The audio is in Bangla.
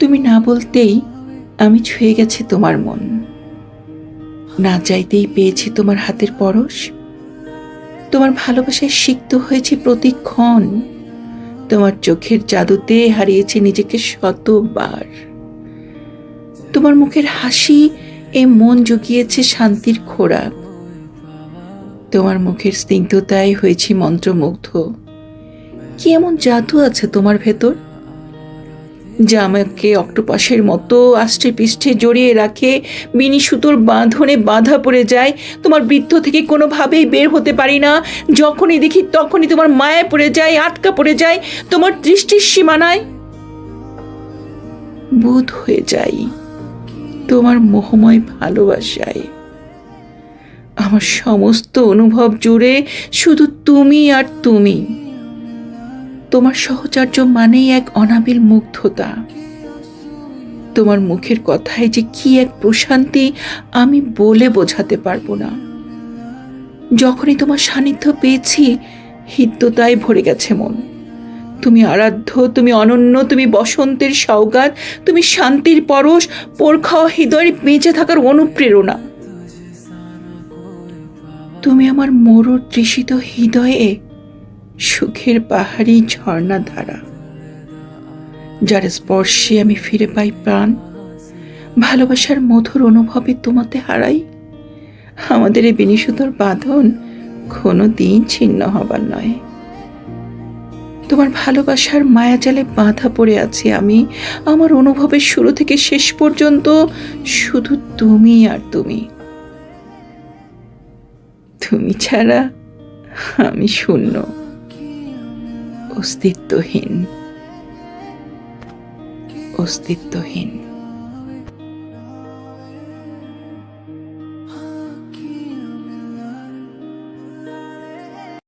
তুমি না বলতেই আমি ছুঁয়ে গেছে তোমার মন, না চাইতেই পেয়েছি তোমার হাতের পরশ। তোমার ভালোবাসায় সিক্ত হয়েছে প্রতিক্ষণ, তোমার চোখের জাদুতে হারিয়েছি নিজেকে শতবার। তোমার মুখের হাসি এ মন জুগিয়েছে শান্তির খোরাক, তোমার মুখের স্নিগ্ধতায় হয়েছি মন্ত্রমুগ্ধ। কি এমন জাদু আছে তোমার ভেতর, যা আমাকে অক্টোপাসের মতো আষ্টে পৃষ্ঠে জড়িয়ে রাখে, বিনি সুতোর বাঁধনে বাঁধা পড়ে যায়। তোমার বৃত্ত থেকে কোনোভাবেই বের হতে পারি না। যখনই দেখি তখনই তোমার মায়ায় পড়ে যায়, আটকা পড়ে যায় তোমার দৃষ্টির সীমানায়। বোধ হয়ে যাই তোমার মোহময় ভালোবাসায়। আমার সমস্ত অনুভব জুড়ে শুধু তুমি আর তুমি। তোমার সহচর্য মানেই এক অনাবিল মুগ্ধতা। তোমার মুখের কথায় যে কি এক প্রশান্তি আমি বলে বোঝাতে পারবো না। যখনই তোমার সান্নিধ্য পেয়েছি, হৃদ্যতায় ভরে গেছে মন। তুমি আরাধ্য, তুমি অনন্য, তুমি বসন্তের সওগাত, তুমি শান্তির পরশ, পোড়খাওয়া হৃদয়ের বেঁচে থাকার অনুপ্রেরণা। তুমি আমার মরুর তৃষিত হৃদয়ে সুখের পাহাড়ি ঝর্ণা ধারা, যার স্পর্শে আমি ফিরে পাই প্রাণ। ভালোবাসার মধুর অনুভবে তোমাতে হারাই। আমাদের এই বিনিশুতর বাঁধন কোনো দিন ছিন্ন হবার নয়। তোমার ভালোবাসার মায়াজালে বাঁধা পড়ে আছি আমি। আমার অনুভবের শুরু থেকে শেষ পর্যন্ত শুধু তুমি আর তুমি। তুমি ছাড়া আমি শূন্য, অস্তিত্বহীন, অস্তিত্বহীন।